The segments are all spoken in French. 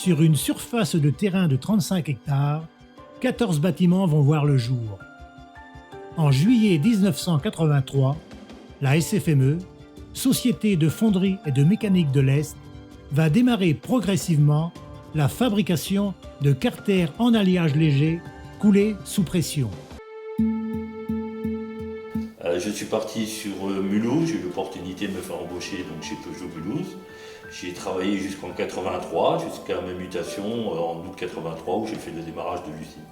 Sur une surface de terrain de 35 hectares, 14 bâtiments vont voir le jour. En juillet 1983, la SFME, Société de fonderie et de mécanique de l'Est, va démarrer progressivement la fabrication de carters en alliage léger coulés sous pression. Je suis parti sur Mulhouse, j'ai eu l'opportunité de me faire embaucher donc chez Peugeot Mulhouse. J'ai travaillé jusqu'en 83, jusqu'à ma mutation en août 83 où j'ai fait le démarrage de l'usine.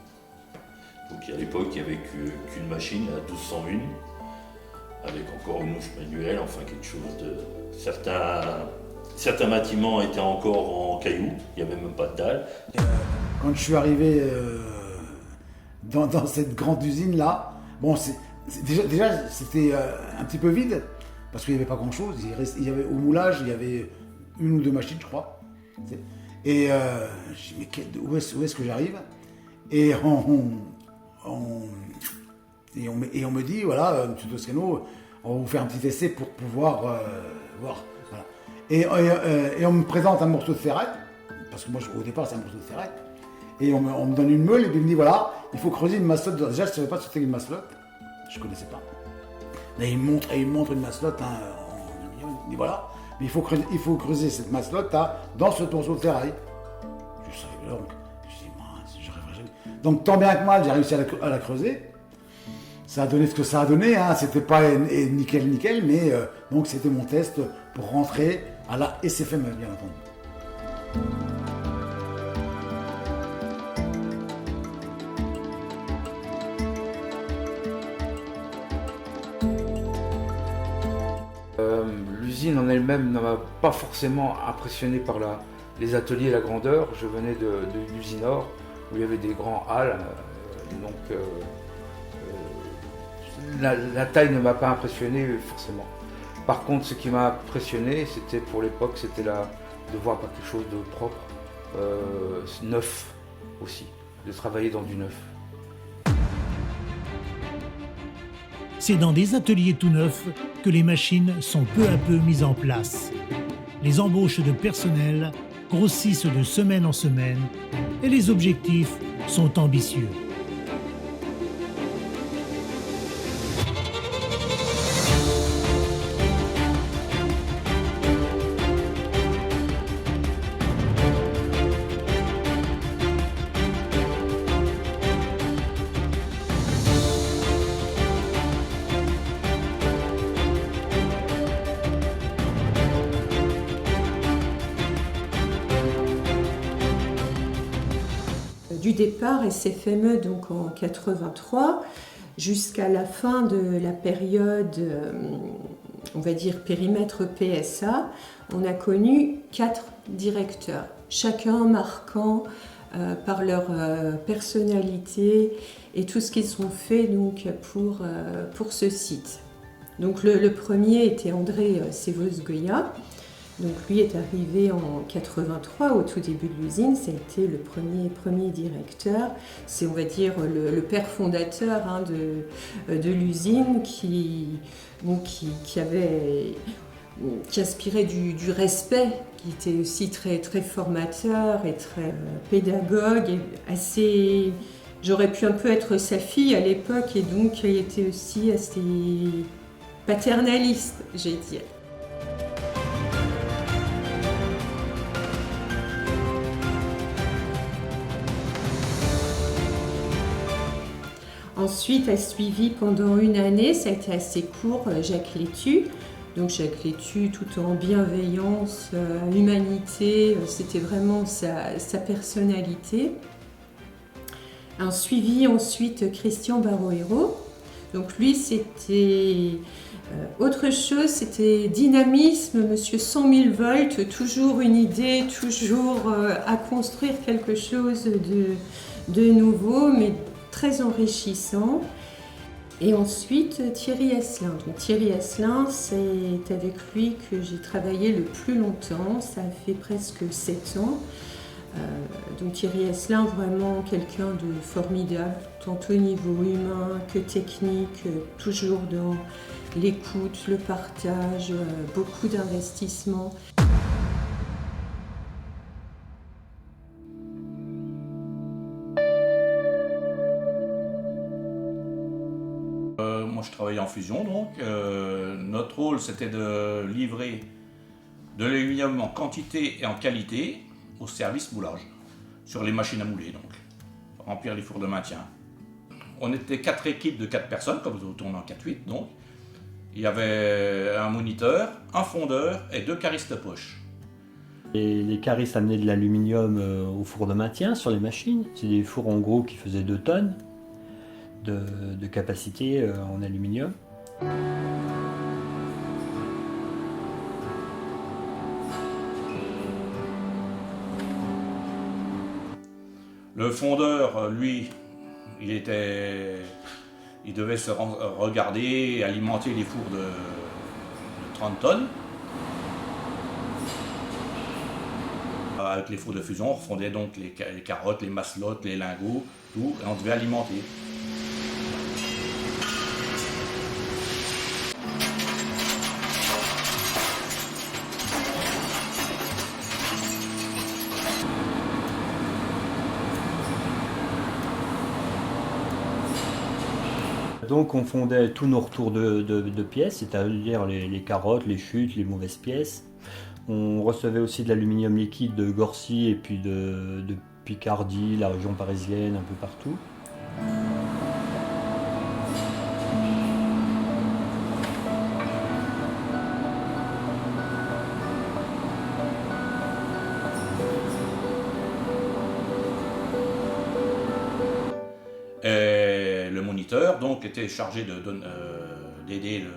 Donc à l'époque il n'y avait qu'une machine, la 1201, avec encore une mouche manuelle, enfin quelque chose de... Certains bâtiments étaient encore en cailloux, il n'y avait même pas de dalle. Quand je suis arrivé dans cette grande usine là, bon, déjà c'était un petit peu vide parce qu'il n'y avait pas grand chose. Il y avait au moulage, il y avait une ou deux machines, je crois. Et je me dis mais où est-ce que j'arrive? Et on me dit voilà, M. Toscano, on va vous faire un petit essai pour pouvoir voir. Voilà. Et on me présente un morceau de ferrette, parce que moi au départ c'est un morceau de ferrette. Et on me donne une meule et puis il me dit voilà, il faut creuser une masselotte. Déjà je ne savais pas ce que c'était une masselotte, je ne connaissais pas. Et il me montre une masselotte en aluminium, il me dit voilà, mais il faut creuser cette masselotte dans ce morceau de ferraille. Je savais donc, je dis mince, je rêverais jamais. Donc tant bien que mal j'ai réussi à la creuser. Ça a donné ce que ça a donné, hein. C'était pas nickel, mais donc c'était mon test pour rentrer à la SFME, bien entendu. L'usine en elle-même ne m'a pas forcément impressionné par les ateliers et la grandeur. Je venais de l'usine Nord où il y avait des grands halls, la taille ne m'a pas impressionné forcément. Par contre, ce qui m'a impressionné, c'était pour l'époque, c'était de voir quelque chose de propre, neuf aussi, de travailler dans du neuf. C'est dans des ateliers tout neufs que les machines sont peu à peu mises en place. Les embauches de personnel grossissent de semaine en semaine et les objectifs sont ambitieux. Du départ SFME donc en 83 jusqu'à la fin de la période, on va dire périmètre PSA, on a connu 4 directeurs, chacun marquant par leur personnalité et tout ce qu'ils ont fait donc pour ce site. Donc le premier était André Sévos-Goya. Donc lui est arrivé en 83 au tout début de l'usine, ça a été le premier directeur, c'est on va dire le père fondateur de l'usine qui aspirait du respect, qui était aussi très formateur et très pédagogue et assez. J'aurais pu un peu être sa fille à l'époque et donc il était aussi assez paternaliste, j'ai dit. Ensuite a suivi pendant une année, ça a été assez court, Jacques Létu. Donc Jacques Létu, tout en bienveillance, humanité, c'était vraiment sa personnalité. Un suivi ensuite Christian Baroero. Donc lui c'était autre chose, c'était dynamisme, monsieur 100 000 volts, toujours une idée, toujours à construire quelque chose de nouveau, mais très enrichissant. Et ensuite Thierry Asselin. Donc Thierry Asselin, c'est avec lui que j'ai travaillé le plus longtemps, ça a fait presque 7 ans. Donc Thierry Asselin, vraiment quelqu'un de formidable, tant au niveau humain que technique, toujours dans l'écoute, le partage, beaucoup d'investissement. moi je travaillais en fusion, donc notre rôle c'était de livrer de l'aluminium en quantité et en qualité au service moulage, sur les machines à mouler, donc remplir les fours de maintien. On était 4 équipes de 4 personnes, comme vous tournez en 4-8, donc. Il y avait un moniteur, un fondeur et 2 caristes poche. Et les caristes amenaient de l'aluminium au four de maintien sur les machines. C'est des fours en gros qui faisaient 2 tonnes de capacité en aluminium. Le fondeur, lui, il devait se regarder et alimenter les fours de 30 tonnes. Avec les fours de fusion, on refondait donc les carottes, les maslottes, les lingots, tout, et on devait alimenter. Donc on fondait tous nos retours de pièces, c'est-à-dire les carottes, les chutes, les mauvaises pièces. On recevait aussi de l'aluminium liquide de Gorcy et puis de Picardie, la région parisienne, un peu partout. Et le moniteur donc était chargé d'aider le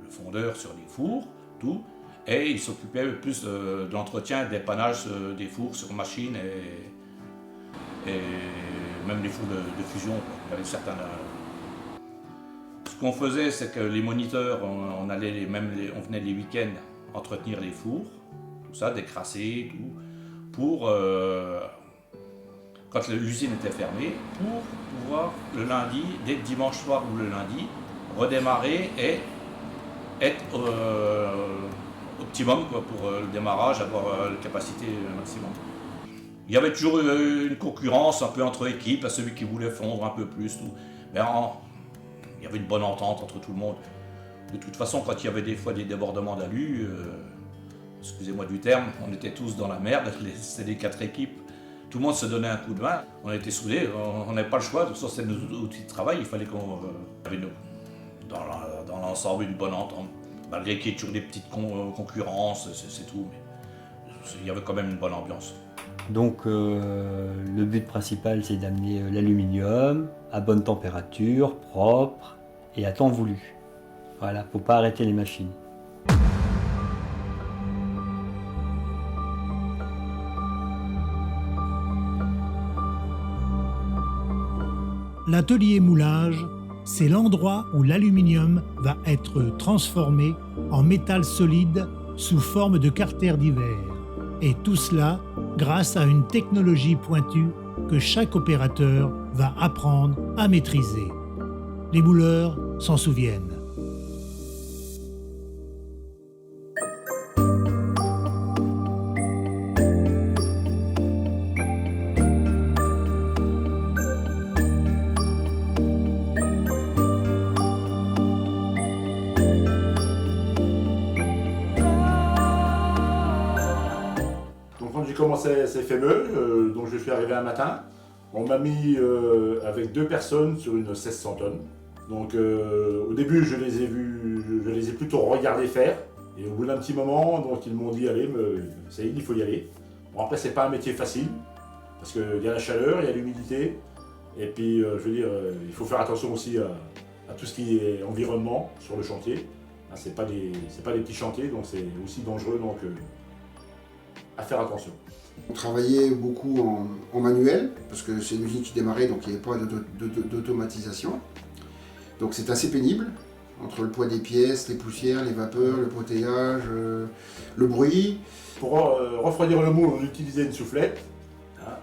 fondeur sur les fours, tout, et il s'occupait plus de l'entretien, des panaches des fours sur machine et même les fours de fusion. Il y avait certains. Ce qu'on faisait, c'est que les moniteurs, on venait les week-ends entretenir les fours, tout ça, décrasser, tout, pour quand l'usine était fermée, pour pouvoir le lundi, dès le dimanche soir ou le lundi, redémarrer et être optimum quoi, pour le démarrage, avoir la capacité maximum. Il y avait toujours une concurrence un peu entre équipes, à celui qui voulait fondre un peu plus. Tout. Mais il y avait une bonne entente entre tout le monde. De toute façon, quand il y avait des fois des débordements d'alu, excusez-moi du terme, on était tous dans la merde, c'était les 4 équipes. Tout le monde se donnait un coup de main, on était soudés, on n'avait pas le choix, de toute façon c'était nos outils de travail, il fallait qu'on avait dans l'ensemble une bonne entente. Malgré qu'il y ait toujours des petites concurrences, c'est tout, mais il y avait quand même une bonne ambiance. Donc le but principal c'est d'amener l'aluminium à bonne température, propre et à temps voulu. Voilà, faut pas arrêter les machines. L'atelier moulage, c'est l'endroit où l'aluminium va être transformé en métal solide sous forme de carters divers. Et tout cela grâce à une technologie pointue que chaque opérateur va apprendre à maîtriser. Les mouleurs s'en souviennent. J'ai commencé ces FME, donc je suis arrivé un matin. On m'a mis avec 2 personnes sur une 1600 tonnes. Donc au début, je les ai plutôt regardés faire. Et au bout d'un petit moment, donc ils m'ont dit allez, ça y est, il faut y aller. Bon après, c'est pas un métier facile parce qu'il y a la chaleur, il y a l'humidité. Et puis, je veux dire, il faut faire attention aussi à tout ce qui est environnement sur le chantier. C'est pas des petits chantiers, donc c'est aussi dangereux. Donc, à faire attention. On travaillait beaucoup en manuel, parce que c'est une usine qui démarrait, donc il n'y avait pas d'automatisation. Donc c'est assez pénible, entre le poids des pièces, les poussières, les vapeurs, le potéage, le bruit. Pour refroidir le moule, on utilisait une soufflette.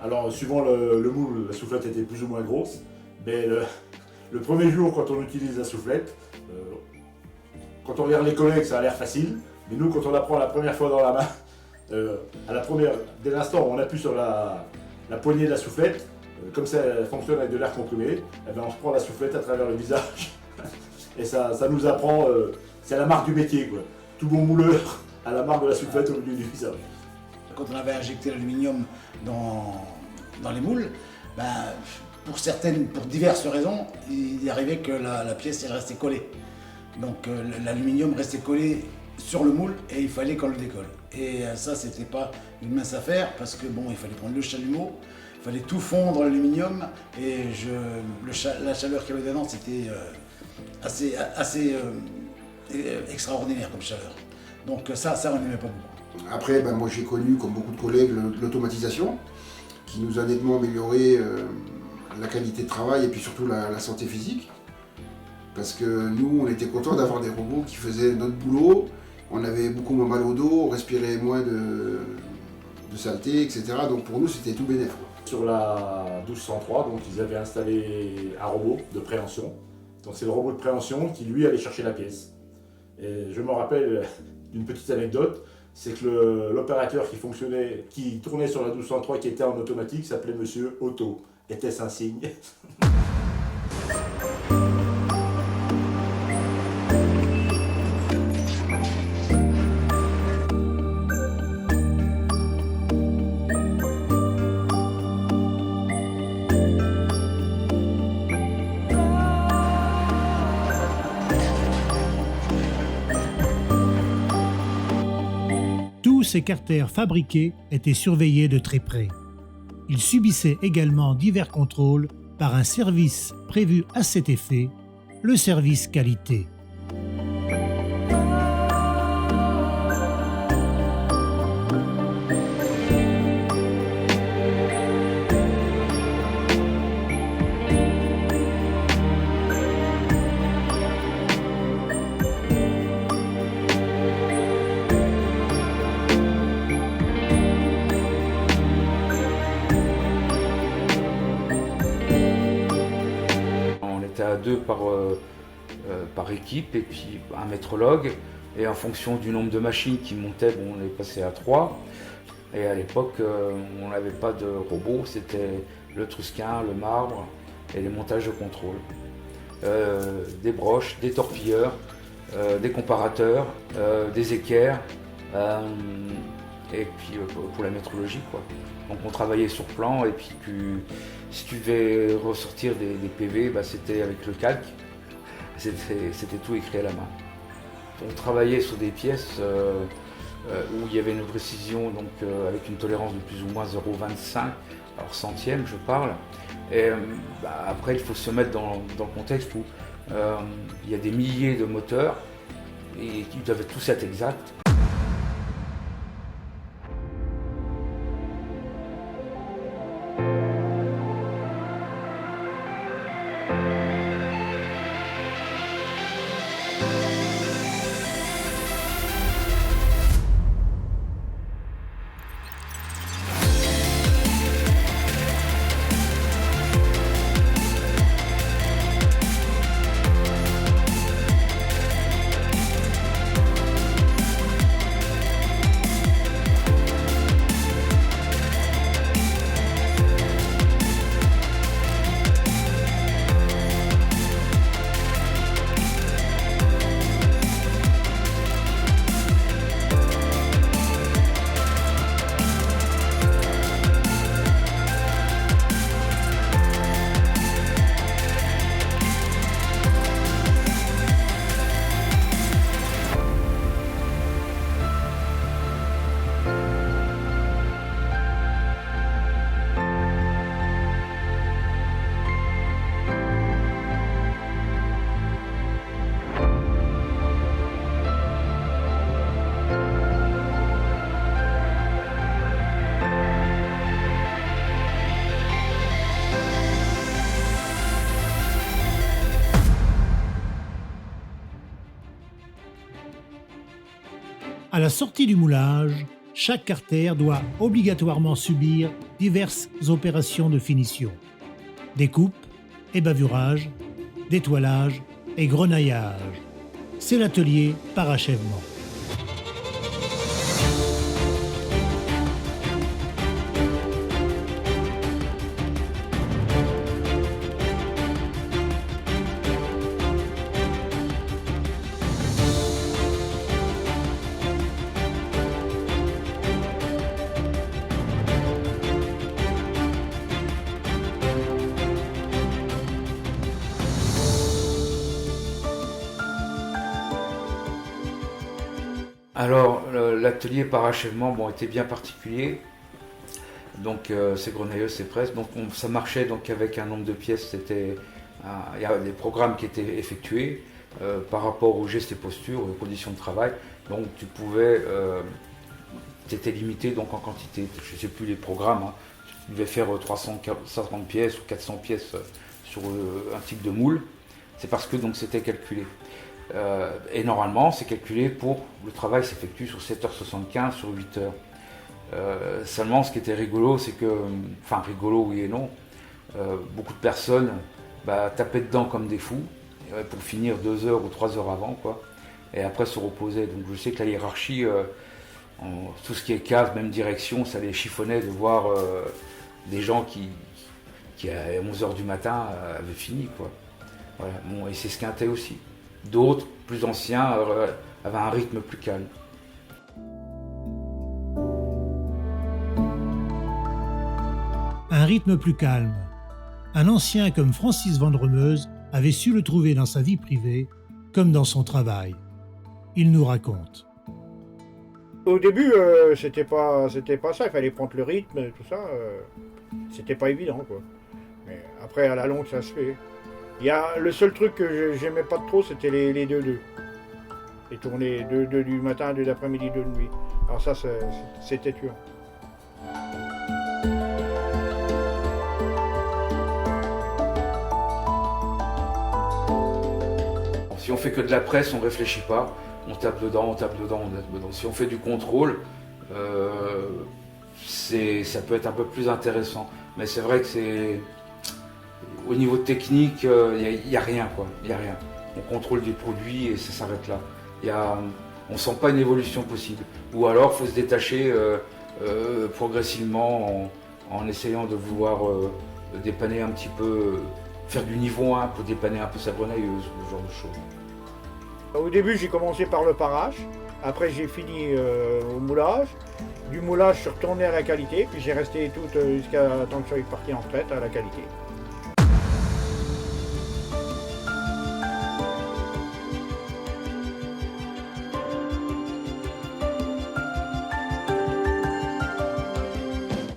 Alors suivant le moule, la soufflette était plus ou moins grosse. Mais le premier jour, quand on utilise la soufflette, quand on regarde les collègues, ça a l'air facile. Mais nous, quand on la prend la première fois dans la main, dès l'instant où on appuie sur la poignée de la soufflette, comme ça elle fonctionne avec de l'air comprimé, eh bien on se prend la soufflette à travers le visage Et ça nous apprend, c'est la marque du métier, quoi. Tout bon mouleur a la marque de la sulfate au milieu du visage. Quand on avait injecté l'aluminium dans les moules, ben, pour diverses raisons, il arrivait que la pièce elle restait collée. Donc l'aluminium restait collé sur le moule et il fallait qu'on le décolle. Et ça, c'était pas une mince affaire parce que bon, il fallait prendre le chalumeau, il fallait tout fondre l'aluminium et la chaleur qu'il y avait dedans, c'était assez extraordinaire comme chaleur. Donc ça on n'aimait pas beaucoup. Après, ben, moi j'ai connu, comme beaucoup de collègues, l'automatisation qui nous a nettement amélioré la qualité de travail et puis surtout la santé physique. Parce que nous, on était contents d'avoir des robots qui faisaient notre boulot, on avait beaucoup moins mal au dos, on respirait moins de saleté, etc. Donc pour nous, c'était tout bénef. Sur la 1203, donc, ils avaient installé un robot de préhension. Donc c'est le robot de préhension qui, lui, allait chercher la pièce. Et je me rappelle d'une petite anecdote, c'est que l'opérateur qui tournait sur la 1203, qui était en automatique, s'appelait Monsieur Otto. Était-ce un signe? Tous ces carters fabriqués étaient surveillés de très près. Ils subissaient également divers contrôles par un service prévu à cet effet, le service qualité. À deux par équipe et puis un métrologue, et en fonction du nombre de machines qui montaient, bon, on est passé à 3. Et à l'époque on n'avait pas de robot, c'était le trusquin, le marbre et les montages de contrôle, des broches, des torpilleurs, des comparateurs, des équerres, et puis pour la métrologie, quoi. Donc on travaillait sur plan, et puis si tu devais ressortir des PV, bah, c'était avec le calque, c'était tout écrit à la main. On travaillait sur des pièces où il y avait une précision, donc avec une tolérance de plus ou moins 0,25, alors centième je parle. Et bah, après il faut se mettre dans le contexte où il y a des milliers de moteurs et qui doivent tous être exacts. À la sortie du moulage, chaque carter doit obligatoirement subir diverses opérations de finition. Découpe, ébavurage, détoilage et grenaillage. C'est l'atelier par achèvement. Alors, l'atelier parachèvement était bien particulier. Donc, c'est grenailleuse, c'est presque. Donc, ça marchait donc, avec un nombre de pièces. Il y avait des programmes qui étaient effectués par rapport aux gestes et postures, aux conditions de travail. Donc, tu étais limité donc, en quantité. Je ne sais plus les programmes. Hein. Tu devais faire 350 pièces ou 400 pièces sur un type de moule. C'est parce que donc, c'était calculé. Et normalement, c'est calculé pour le travail s'effectue sur 7h75 sur 8h. Seulement, ce qui était rigolo, c'est que, enfin rigolo oui et non, beaucoup de personnes tapaient dedans comme des fous pour finir 2 heures ou 3 heures avant, quoi, et après se reposaient. Donc je sais que la hiérarchie, tout ce qui est case, même direction, ça les chiffonnait de voir des gens qui à 11h du matin avaient fini, quoi. Voilà. Bon, et c'est ce qu'un aussi. D'autres, plus anciens, avaient un rythme plus calme. Un rythme plus calme. Un ancien comme Francis Vendremeuse avait su le trouver dans sa vie privée comme dans son travail. Il nous raconte. Au début, c'était pas ça, il fallait prendre le rythme, tout ça. C'était pas évident, quoi. Mais après, à la longue, ça se fait. Le seul truc que j'aimais pas trop, c'était les 2-2. Les tournées 2 du matin, 2 d'après-midi, 2 de nuit. Alors ça, c'était tuant. Si on fait que de la presse, on réfléchit pas. On tape dedans. Si on fait du contrôle, ça peut être un peu plus intéressant. Mais c'est vrai que au niveau technique, il n'y a rien, quoi. Il y a rien. On contrôle des produits et ça s'arrête là. On ne sent pas une évolution possible. Ou alors, il faut se détacher progressivement en essayant de vouloir dépanner un petit peu, faire du niveau 1 pour dépanner un peu sa grenailleuse, ce genre de choses. Au début, j'ai commencé par le parage. Après, j'ai fini au moulage. Du moulage, je suis retourné à la qualité. Puis j'ai resté jusqu'à temps que je sois parti en retraite à la qualité.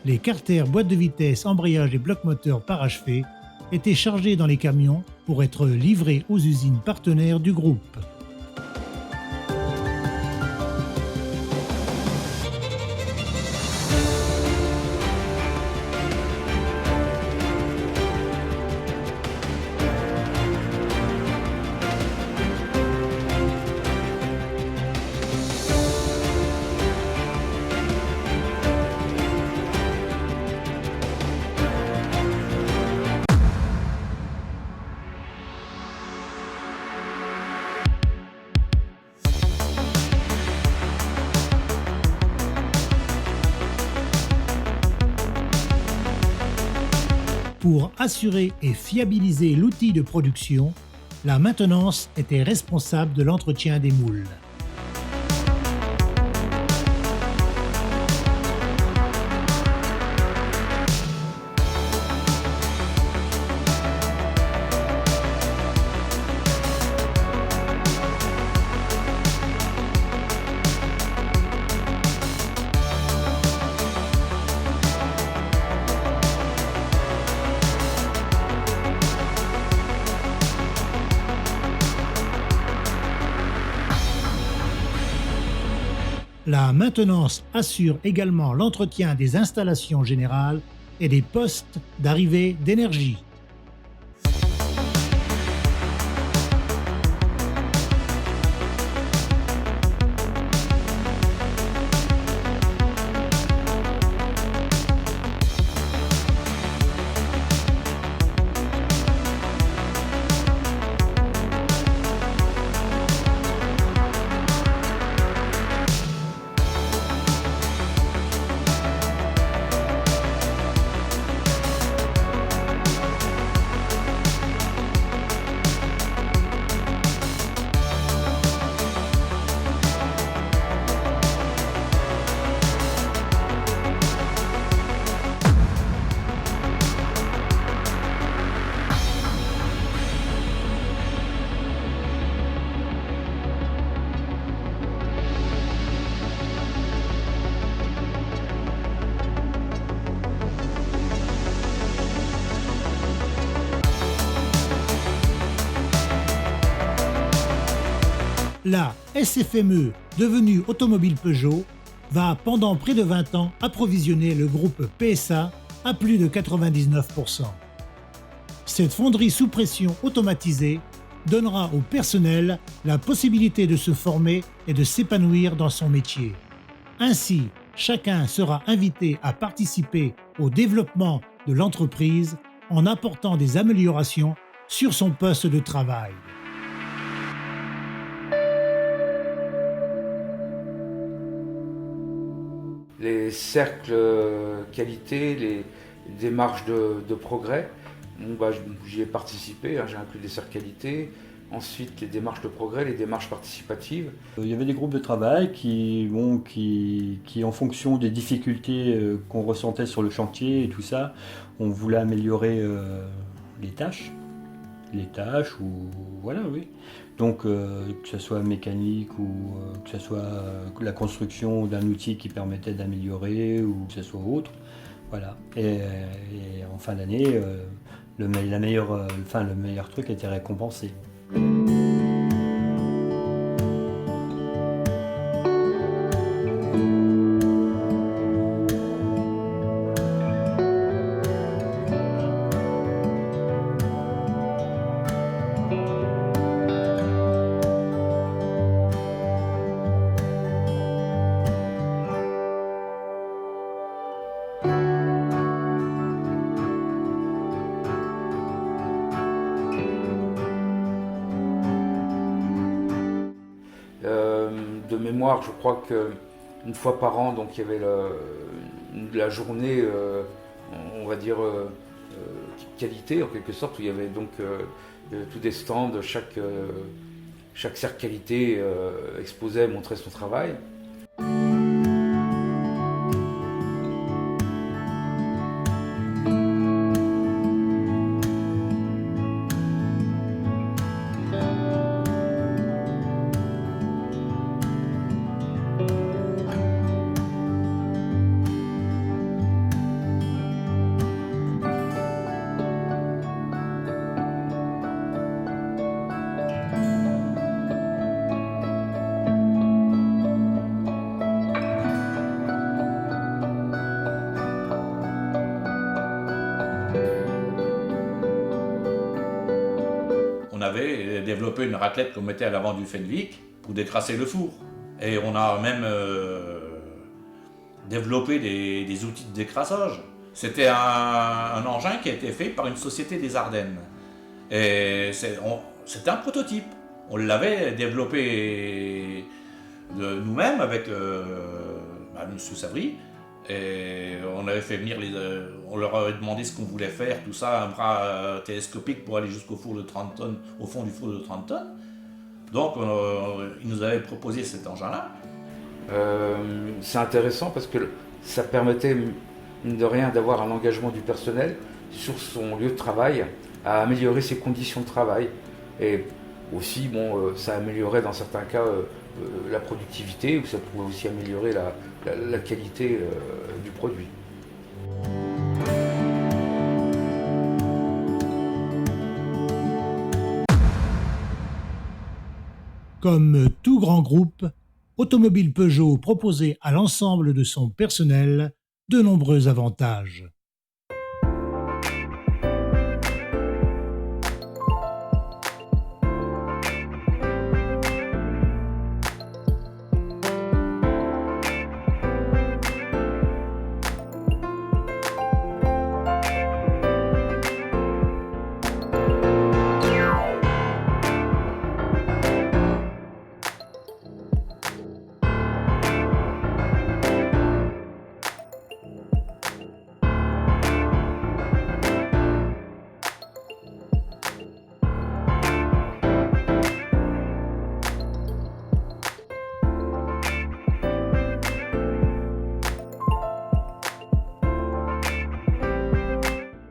Les carters, boîtes de vitesse, embrayage et blocs moteurs parachevés étaient chargés dans les camions pour être livrés aux usines partenaires du groupe. Pour assurer et fiabiliser l'outil de production, la maintenance était responsable de l'entretien des moules. La maintenance assure également l'entretien des installations générales et des postes d'arrivée d'énergie. La SFME, devenue Automobile Peugeot, va pendant près de 20 ans approvisionner le groupe PSA à plus de 99%. Cette fonderie sous pression automatisée donnera au personnel la possibilité de se former et de s'épanouir dans son métier. Ainsi, chacun sera invité à participer au développement de l'entreprise en apportant des améliorations sur son poste de travail. Les cercles qualité, les démarches de progrès, j'y ai participé, j'ai inclus des cercles qualité. Ensuite, les démarches de progrès, les démarches participatives. Il y avait des groupes de travail qui en fonction des difficultés qu'on ressentait sur le chantier et tout ça, on voulait améliorer les tâches ou voilà, oui. Donc que ce soit mécanique ou que ce soit la construction d'un outil qui permettait d'améliorer ou que ce soit autre, voilà. Et en fin d'année, le meilleur truc était récompensé. De mémoire, je crois qu'une fois par an, donc il y avait la journée, on va dire, qualité en quelque sorte, où il y avait donc tous des stands, chaque cercle qualité exposait, montrait son travail. On avait développé une raclette qu'on mettait à l'avant du Fenwick pour décrasser le four. Et on a même développé des outils de décrassage. C'était un engin qui a été fait par une société des Ardennes. Et c'était un prototype. On l'avait développé de nous-mêmes avec M. Savry. Et on avait fait venir on leur avait demandé ce qu'on voulait faire, tout ça, un bras télescopique pour aller jusqu'au four de 30 tonnes, au fond du four de 30 tonnes. Donc ils nous avaient proposé cet engin-là. C'est intéressant parce que ça permettait, mine de rien, d'avoir un engagement du personnel sur son lieu de travail, à améliorer ses conditions de travail. Et aussi, ça améliorait dans certains cas la productivité, ou ça pouvait aussi améliorer la qualité du produit. Comme tout grand groupe, Automobile Peugeot proposait à l'ensemble de son personnel de nombreux avantages.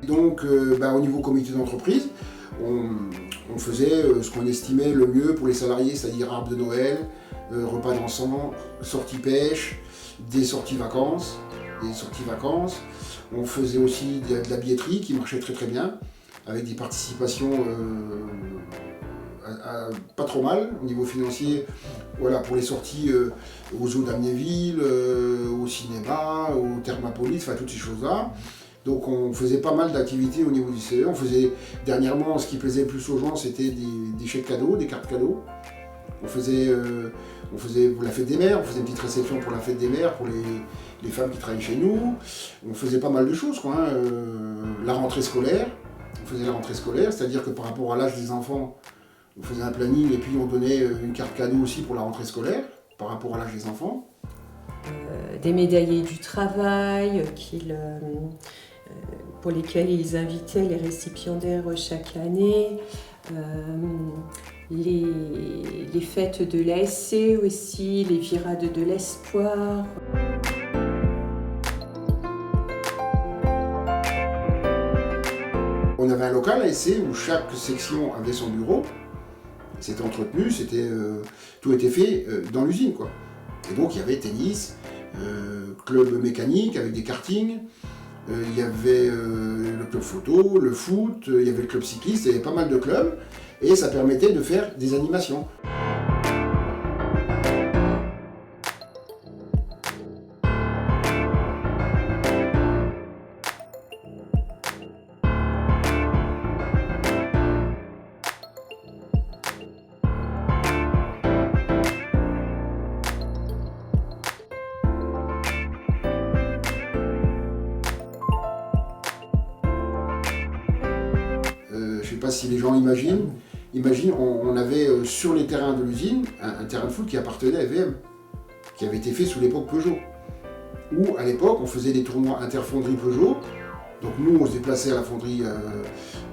Donc, au niveau comité d'entreprise, on faisait ce qu'on estimait le mieux pour les salariés, c'est-à-dire arbre de Noël, repas dansant, sorties pêche, des sorties vacances. On faisait aussi de la billetterie qui marchait très très bien, avec des participations pas trop mal au niveau financier, voilà, pour les sorties aux zoos d'Amnéville, au cinéma, au Thermapolis, enfin toutes ces choses-là. Donc on faisait pas mal d'activités au niveau du CE. On faisait dernièrement, ce qui plaisait le plus aux gens, c'était des chèques cadeaux, des cartes cadeaux. On faisait pour la fête des mères, on faisait une petite réception pour la fête des mères, pour les femmes qui travaillent chez nous. On faisait pas mal de choses, quoi, hein. La rentrée scolaire, on faisait la rentrée scolaire, c'est-à-dire que par rapport à l'âge des enfants, on faisait un planning et puis on donnait une carte cadeau aussi pour la rentrée scolaire, par rapport à l'âge des enfants. Des médaillés du travail pour lesquels ils invitaient les récipiendaires chaque année. Les fêtes de l'ASC aussi, les virades de l'espoir. On avait un local ASC où chaque section avait son bureau. C'était entretenu, tout était fait dans l'usine, quoi. Et donc il y avait tennis, club mécanique avec des kartings, il y avait le club photo, le foot, il y avait le club cycliste, il y avait pas mal de clubs et ça permettait de faire des animations. Je ne sais pas si les gens imaginent, on avait sur les terrains de l'usine un terrain de foot qui appartenait à VM, qui avait été fait sous l'époque Peugeot. Où à l'époque on faisait des tournois interfonderie Peugeot. Donc nous on se déplaçait à la fonderie,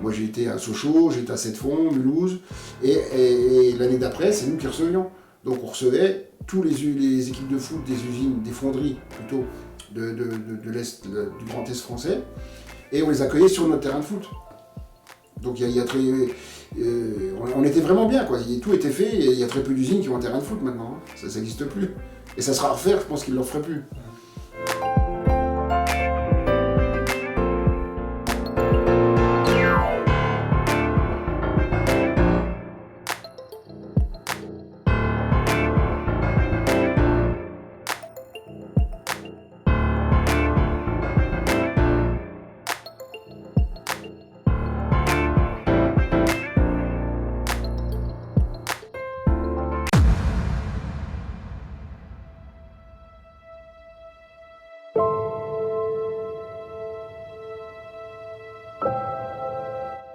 moi j'ai été à Sochaux, j'étais à Sept-Fonds, Mulhouse, et l'année d'après c'est nous qui recevions. Donc on recevait tous les équipes de foot des usines, des fonderies plutôt, de l'Est, du Grand Est français, et on les accueillait sur notre terrain de foot. Donc on était vraiment bien, quoi. Tout était fait, et il y a très peu d'usines qui ont un terrain de foot maintenant, hein. Ça n'existe plus. Et ça sera à refaire, je pense qu'ils ne le referaient plus.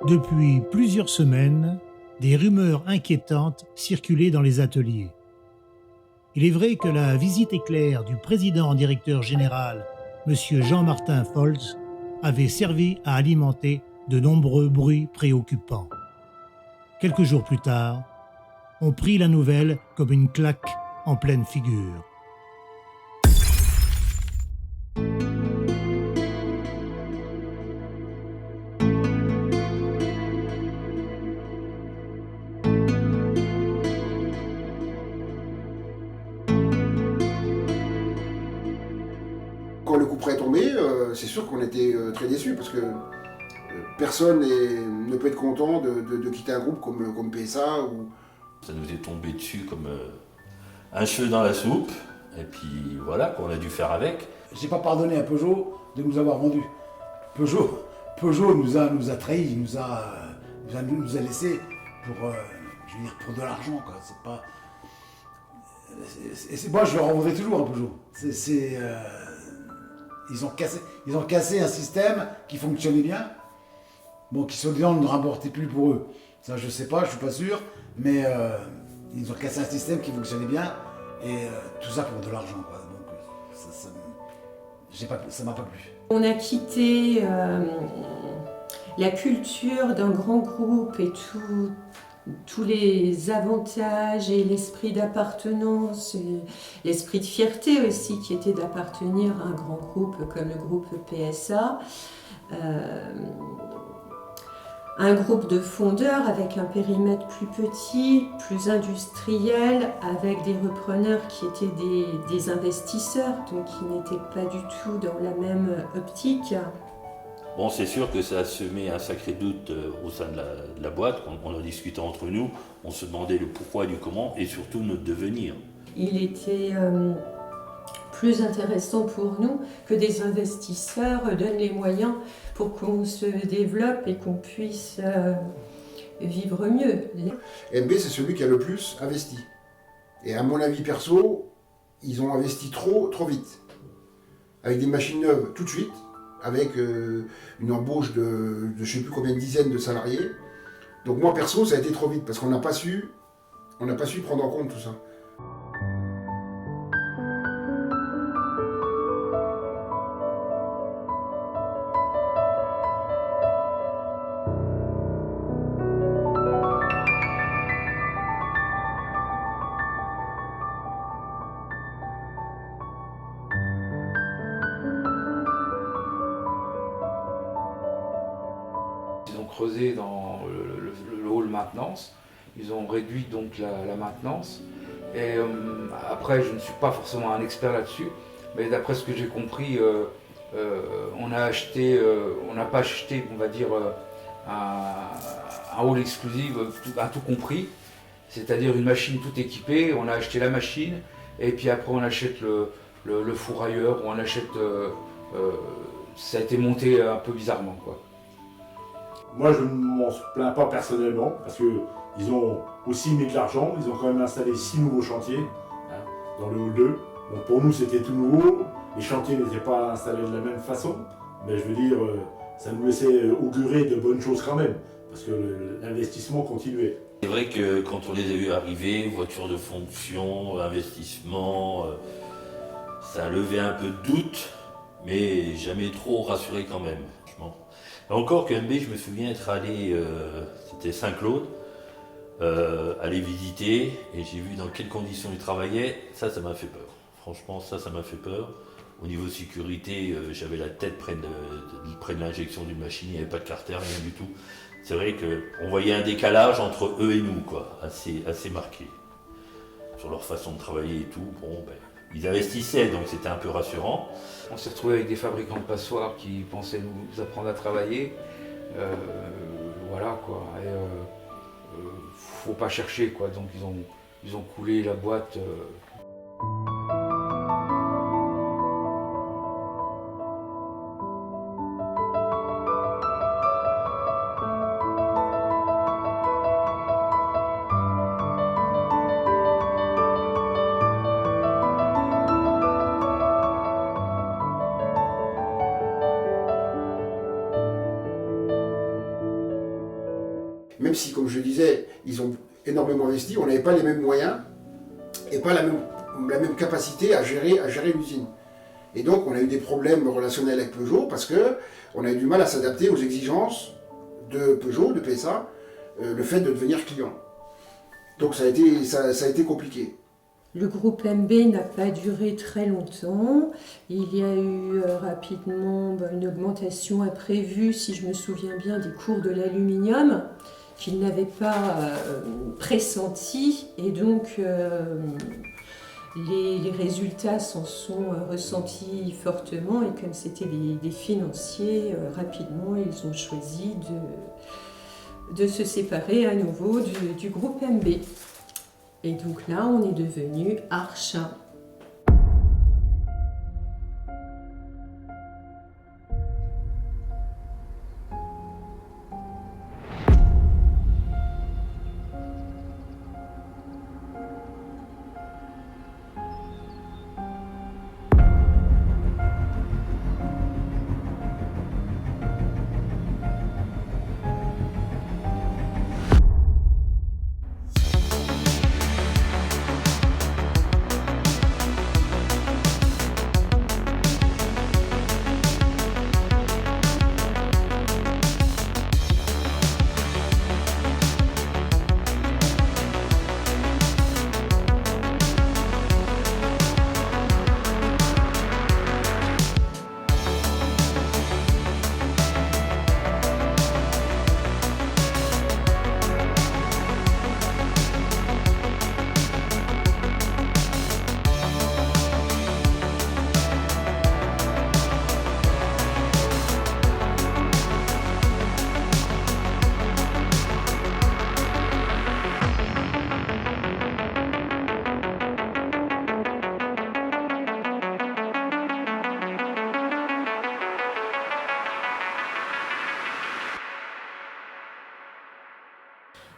Depuis plusieurs semaines, des rumeurs inquiétantes circulaient dans les ateliers. Il est vrai que la visite éclair du président-directeur général, M. Jean-Martin Folz, avait servi à alimenter de nombreux bruits préoccupants. Quelques jours plus tard, on prit la nouvelle comme une claque en pleine figure. Quand le coup près est tombé, c'est sûr qu'on était très déçus parce que personne ne peut être content de quitter un groupe comme PSA. Ça nous est tombé dessus comme un cheveu dans la soupe, et puis voilà, qu'on a dû faire avec. J'ai pas pardonné à Peugeot de nous avoir vendus. Peugeot nous a trahis, il nous a laissé pour de l'argent, quoi. C'est pas. Moi, je le rendrai toujours à Peugeot. Ils ont cassé un système qui fonctionnait bien, bon, qui soi-disant ne rapportait plus pour eux. Ça, je sais pas, je suis pas sûr, mais ils ont cassé un système qui fonctionnait bien, et tout ça pour de l'argent, quoi. Donc ça m'a pas plu. On a quitté la culture d'un grand groupe et tous les avantages et l'esprit d'appartenance, et l'esprit de fierté aussi qui était d'appartenir à un grand groupe comme le groupe PSA. Un groupe de fondeurs avec un périmètre plus petit, plus industriel, avec des repreneurs qui étaient des investisseurs, donc qui n'étaient pas du tout dans la même optique. Bon, c'est sûr que ça a semé un sacré doute au sein de la boîte. On en discutait entre nous, on se demandait le pourquoi et du comment, et surtout notre devenir. Il était plus intéressant pour nous que des investisseurs donnent les moyens pour qu'on se développe et qu'on puisse vivre mieux. MB, c'est celui qui a le plus investi. Et à mon avis perso, ils ont investi trop vite. Avec des machines neuves tout de suite, avec une embauche de je ne sais plus combien de dizaines de salariés. Donc moi perso, ça a été trop vite, parce qu'on n'a pas su prendre en compte tout ça. Ils ont creusé dans le hall maintenance, ils ont réduit donc la maintenance. Et après, je ne suis pas forcément un expert là-dessus, mais d'après ce que j'ai compris, on n'a pas acheté, on va dire, un hall exclusif à tout compris, c'est-à-dire une machine tout équipée. On a acheté la machine et puis après on achète le four ailleurs, ou on achète. Ça a été monté un peu bizarrement, quoi. Moi, je ne m'en plains pas personnellement, parce qu'ils ont aussi mis de l'argent. Ils ont quand même installé 6 nouveaux chantiers dans le hall 2. Donc pour nous, c'était tout nouveau. Les chantiers n'étaient pas installés de la même façon. Mais je veux dire, ça nous laissait augurer de bonnes choses quand même, parce que l'investissement continuait. C'est vrai que quand on les a vus arriver, voiture de fonction, investissement, ça a levé un peu de doute, mais jamais trop rassuré quand même, franchement. Encore que MB, je me souviens être allé, c'était Saint-Claude, aller visiter, et j'ai vu dans quelles conditions ils travaillaient. Ça m'a fait peur. Franchement, ça m'a fait peur. Au niveau sécurité, j'avais la tête près de l'injection d'une machine, il n'y avait pas de carter, rien du tout. C'est vrai qu'on voyait un décalage entre eux et nous, quoi, assez marqué. Sur leur façon de travailler et tout, bon, ben, ils investissaient, donc c'était un peu rassurant. On s'est retrouvé avec des fabricants de passoires qui pensaient nous apprendre à travailler. Voilà, quoi. Et faut pas chercher, quoi. Donc ils ont coulé la boîte. Même si, comme je disais, ils ont énormément investi, on n'avait pas les mêmes moyens et pas la même capacité à gérer l'usine. Et donc on a eu des problèmes relationnels avec Peugeot parce qu'on a eu du mal à s'adapter aux exigences de Peugeot, de PSA, le fait de devenir client. Donc ça a été compliqué. Le groupe MB n'a pas duré très longtemps. Il y a eu rapidement une augmentation imprévue, si je me souviens bien, des cours de l'aluminium qu'ils n'avaient pas pressenti. Et donc les résultats s'en sont ressentis fortement. Et comme c'était des financiers, rapidement, ils ont choisi de se séparer à nouveau du groupe MB. Et donc là, on est devenu Archin.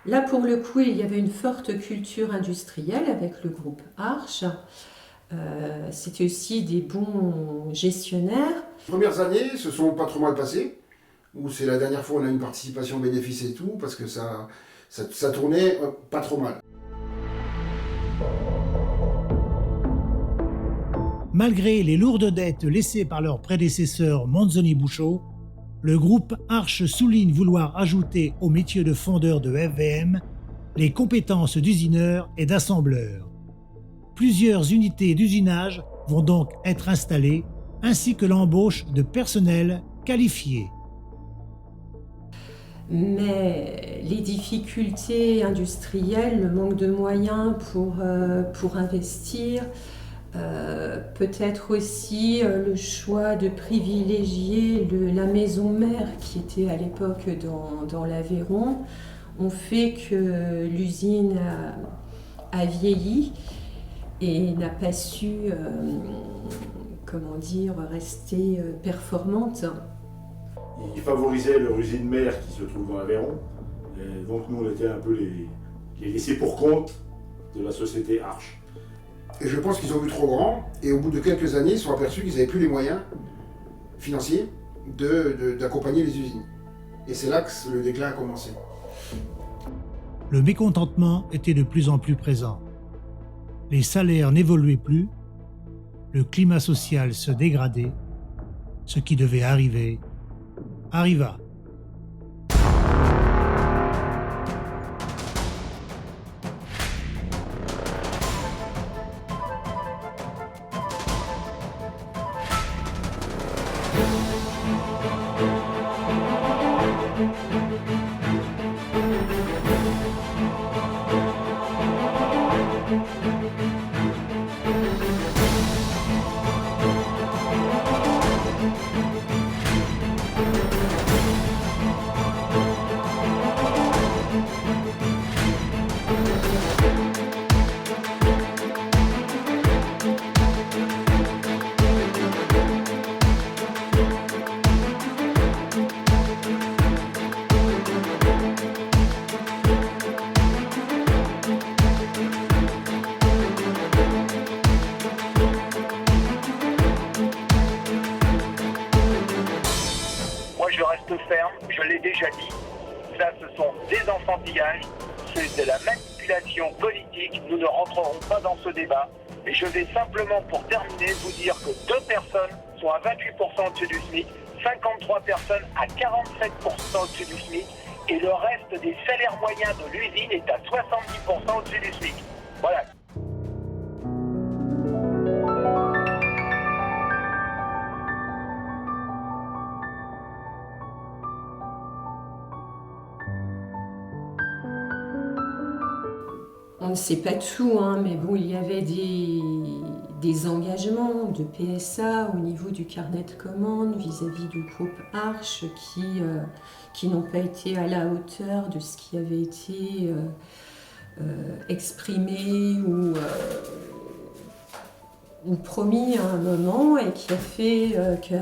Là, pour le coup, il y avait une forte culture industrielle avec le groupe Arche. C'était aussi des bons gestionnaires. Les premières années se sont pas trop mal passées, où c'est la dernière fois où on a une participation bénéfice et tout, parce que ça tournait pas trop mal. Malgré les lourdes dettes laissées par leur prédécesseur Manzoni-Bouchot, le groupe Arche souligne vouloir ajouter au métier de fondeur de FVM les compétences d'usineur et d'assembleur. Plusieurs unités d'usinage vont donc être installées, ainsi que l'embauche de personnel qualifié. Mais les difficultés industrielles, le manque de moyens pour investir, peut-être aussi le choix de privilégier la maison mère qui était à l'époque dans l'Aveyron, ont fait que l'usine a vieilli et n'a pas su rester performante. Ils favorisaient leur usine mère qui se trouve dans l'Aveyron. Et donc nous on était un peu les laissés pour compte de la société Arche. Et je pense qu'ils ont vu trop grand, et au bout de quelques années, ils se sont aperçus qu'ils n'avaient plus les moyens financiers d'accompagner les usines. Et c'est là que le déclin a commencé. Le mécontentement était de plus en plus présent. Les salaires n'évoluaient plus, le climat social se dégradait, ce qui devait arriver arriva. Je reste ferme, je l'ai déjà dit, ça ce sont des enfantillages, c'est de la manipulation politique, nous ne rentrerons pas dans ce débat. Et je vais simplement, pour terminer, vous dire que 2 personnes sont à 28% au-dessus du SMIC, 53 personnes à 47% au-dessus du SMIC, et le reste des salaires moyens de l'usine est à 70% au-dessus du SMIC. Voilà. On ne sait pas tout, mais bon, il y avait des engagements de PSA au niveau du carnet de commandes vis-à-vis du groupe Arche qui n'ont pas été à la hauteur de ce qui avait été exprimé ou promis à un moment, et qui a fait qu'à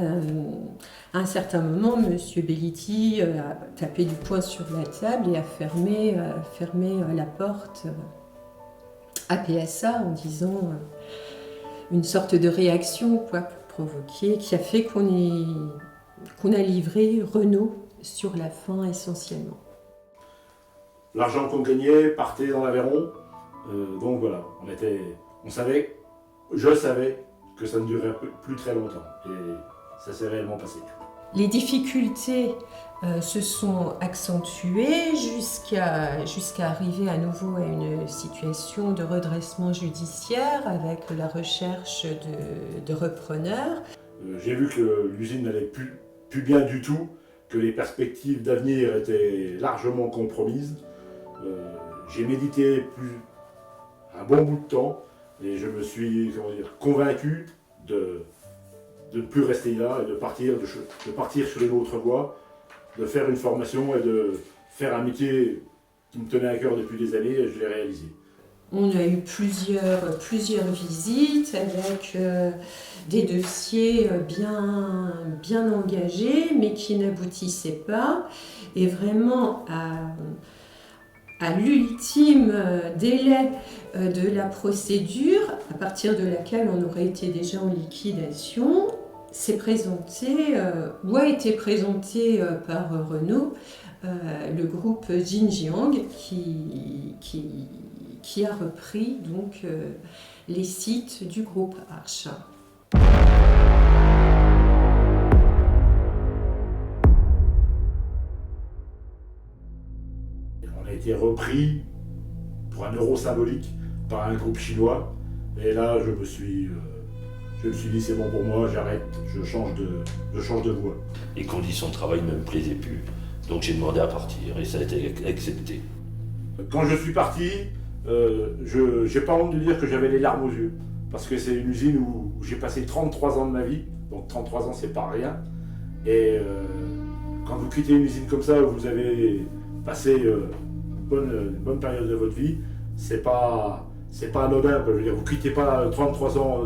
un certain moment, M. Bellitti a tapé du poing sur la table et a fermé la porte à PSA en disant une sorte de réaction provoquée qui a fait qu'on a livré Renault sur la fin essentiellement. L'argent qu'on gagnait partait dans l'Aveyron, donc voilà, je savais que ça ne durerait plus très longtemps, et ça s'est réellement passé. Les difficultés se sont accentuées jusqu'à arriver à nouveau à une situation de redressement judiciaire avec la recherche de repreneurs. J'ai vu que l'usine n'allait plus bien du tout, que les perspectives d'avenir étaient largement compromises. J'ai médité un bon bout de temps et je me suis convaincu de ne plus rester là et de partir sur une autre voie, de faire une formation et de faire un métier qui me tenait à cœur depuis des années, et je l'ai réalisé. On a eu plusieurs visites avec des dossiers bien engagés, mais qui n'aboutissaient pas. Et vraiment, À l'ultime délai de la procédure, à partir de laquelle on aurait été déjà en liquidation, s'est présenté, ou a été présenté par Renault, le groupe Xinjiang qui a repris donc, les sites du groupe Arch. On a été repris pour 1 euro symbolique par un groupe chinois. Et là, je me suis dit, c'est bon pour moi, j'arrête, je change de voie. Les conditions de travail ne me plaisaient plus. Donc j'ai demandé à partir et ça a été accepté. Quand je suis parti, j'ai pas honte de dire que j'avais les larmes aux yeux. Parce que c'est une usine où j'ai passé 33 ans de ma vie. Donc 33 ans, c'est pas rien. Et quand vous quittez une usine comme ça, où vous avez passé une bonne période de votre vie, c'est pas anodin. Je veux dire, vous quittez pas 33 ans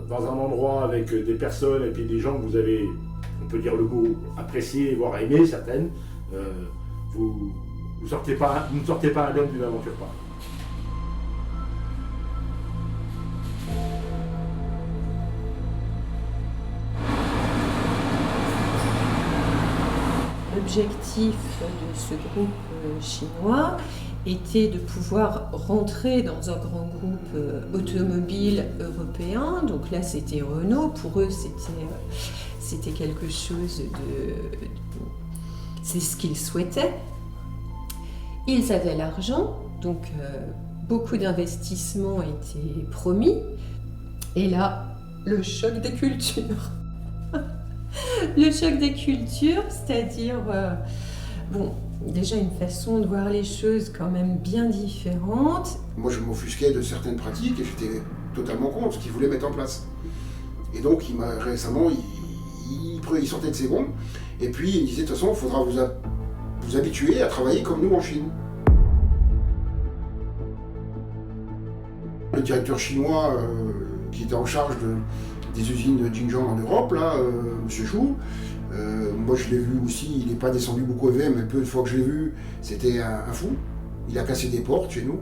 dans un endroit avec des personnes et puis des gens que vous avez, on peut dire le mot, apprécié, voire aimé, certaines. Vous ne sortez pas indemne d'une aventure pareille. L'objectif de ce groupe chinois était de pouvoir rentrer dans un grand groupe automobile européen. Donc là, c'était Renault. Pour eux, c'était quelque chose de... C'est ce qu'ils souhaitaient. Ils avaient l'argent, donc beaucoup d'investissements étaient promis. Et là, le choc des cultures. Le choc des cultures, c'est-à-dire, déjà une façon de voir les choses quand même bien différente. Moi, je m'offusquais de certaines pratiques et j'étais totalement contre ce qu'ils voulaient mettre en place. Et donc, récemment, il sortait de ses gonds et puis il disait, de toute façon, il faudra vous habituer à travailler comme nous en Chine. Le directeur chinois qui était en charge des usines de Xinjiang en Europe, là, M. Chou. Moi je l'ai vu aussi, il n'est pas descendu beaucoup EVM, mais peu de fois que je l'ai vu, c'était un fou. Il a cassé des portes chez nous.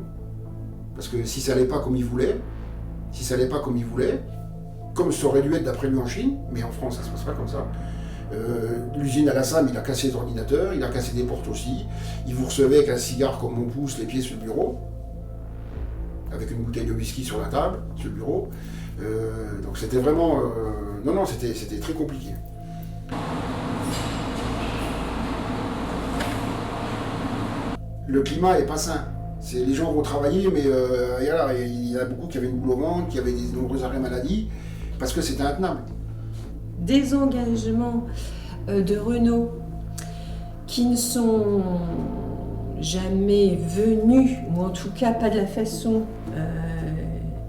Parce que si ça n'allait pas comme il voulait, comme ça aurait dû être d'après lui en Chine, mais en France ça se passe pas comme ça. L'usine à la SAM, il a cassé les ordinateurs, il a cassé des portes aussi. Il vous recevait avec un cigare comme on pousse, les pieds sur le bureau, avec une bouteille de whisky sur la table, sur le bureau. Donc c'était vraiment... c'était très compliqué. Le climat est pas sain. Les gens vont travailler, mais il y en a beaucoup qui avaient une boule au ventre, qui avaient de nombreux arrêts maladie, parce que c'était intenable. Des engagements de Renault qui ne sont jamais venus, ou en tout cas pas de la façon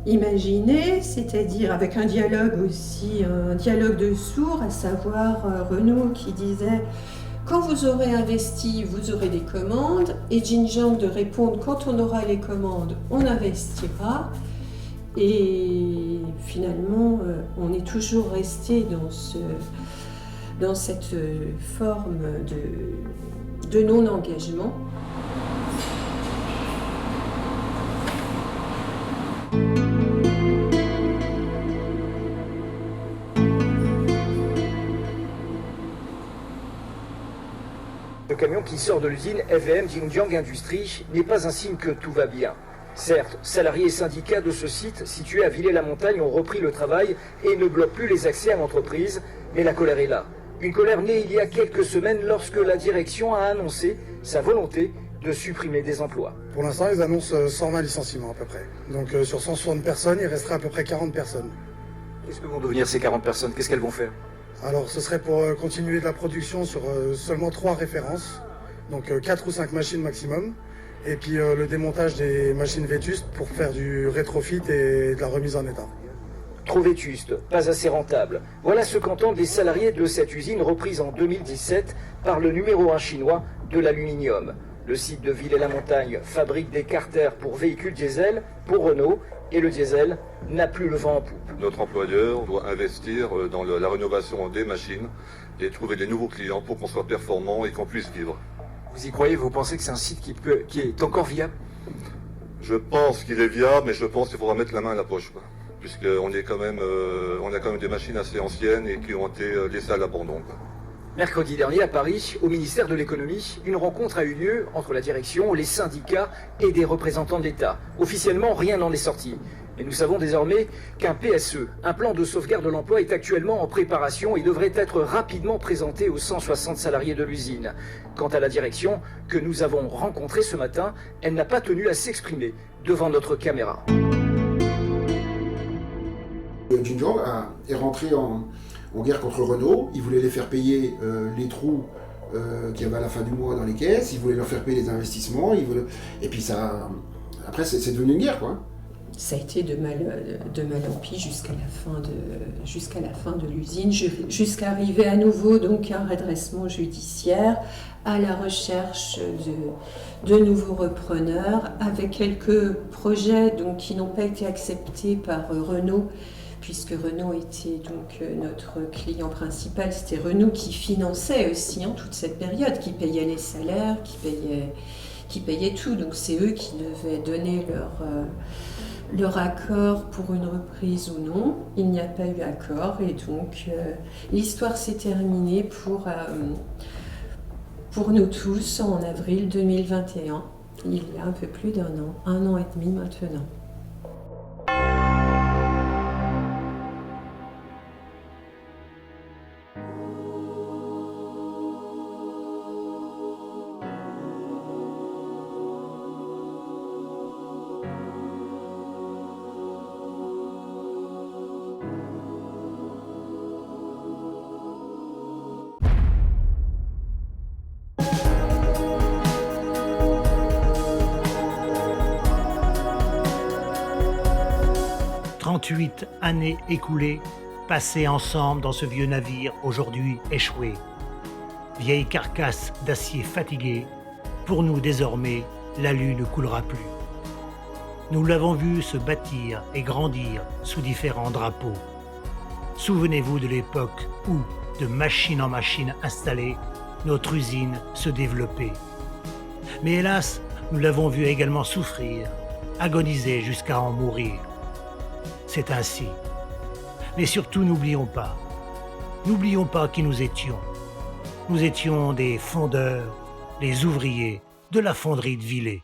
imaginée, c'est-à-dire avec un dialogue aussi, un dialogue de sourds, à savoir Renault qui disait « Quand vous aurez investi, vous aurez des commandes » et Xinjiang de répondre « Quand on aura les commandes, on investira ». Et finalement, on est toujours resté dans cette forme de non-engagement. Le camion qui sort de l'usine EVM Xinjiang Industrie n'est pas un signe que tout va bien. Certes, salariés et syndicats de ce site situé à Villers-la-Montagne ont repris le travail et ne bloquent plus les accès à l'entreprise, mais la colère est là. Une colère née il y a quelques semaines lorsque la direction a annoncé sa volonté de supprimer des emplois. Pour l'instant, ils annoncent 120 licenciements à peu près. Donc sur 160 personnes, il resterait à peu près 40 personnes. Qu'est-ce que vont devenir ces 40 personnes? Qu'est-ce qu'elles vont faire? Alors ce serait pour continuer de la production sur seulement 3 références, donc 4 ou 5 machines maximum. Et puis le démontage des machines vétustes pour faire du rétrofit et de la remise en état. Trop vétuste, pas assez rentable. Voilà ce qu'entendent les salariés de cette usine reprise en 2017 par le numéro 1 chinois de l'aluminium. Le site de Villers-la-Montagne fabrique des carters pour véhicules diesel pour Renault et le diesel n'a plus le vent en poupe. Notre employeur doit investir dans la rénovation des machines et trouver des nouveaux clients pour qu'on soit performant et qu'on puisse vivre. Vous y croyez? Vous pensez que c'est un site qui est encore viable? Je pense qu'il est viable, mais je pense qu'il faudra mettre la main à la poche, quoi. Puisqu'on est quand même, on a quand même des machines assez anciennes et qui ont été laissées à l'abandon, quoi. Mercredi dernier, à Paris, au ministère de l'économie, une rencontre a eu lieu entre la direction, les syndicats et des représentants de l'État. Officiellement, rien n'en est sorti. Mais nous savons désormais qu'un PSE, un plan de sauvegarde de l'emploi, est actuellement en préparation et devrait être rapidement présenté aux 160 salariés de l'usine. Quant à la direction, que nous avons rencontrée ce matin, elle n'a pas tenu à s'exprimer devant notre caméra. Xinjiang est rentré en guerre contre Renault. Il voulait les faire payer les trous qu'il y avait à la fin du mois dans les caisses. Il voulait leur faire payer les investissements. Et puis ça, après, c'est devenu une guerre, quoi. Ça a été de mal en pis jusqu'à la fin de l'usine, jusqu'à arriver à nouveau donc à un redressement judiciaire, à la recherche de nouveaux repreneurs, avec quelques projets donc, qui n'ont pas été acceptés par Renault, puisque Renault était donc notre client principal. C'était Renault qui finançait aussi toute cette période, qui payait les salaires, qui payait tout. Donc c'est eux qui devaient donner leur accord pour une reprise ou non. Il n'y a pas eu accord et donc l'histoire s'est terminée pour nous tous en avril 2021, il y a un peu plus d'un an et demi maintenant. « 38 années écoulées, passées ensemble dans ce vieux navire aujourd'hui échoué. Vieille carcasse d'acier fatigué, pour nous désormais, l'alu ne coulera plus. Nous l'avons vu se bâtir et grandir sous différents drapeaux. Souvenez-vous de l'époque où, de machine en machine installée, notre usine se développait. Mais hélas, nous l'avons vu également souffrir, agoniser jusqu'à en mourir. C'est ainsi. Mais surtout, n'oublions pas qui nous étions. Nous étions des fondeurs, des ouvriers de la fonderie de Villers.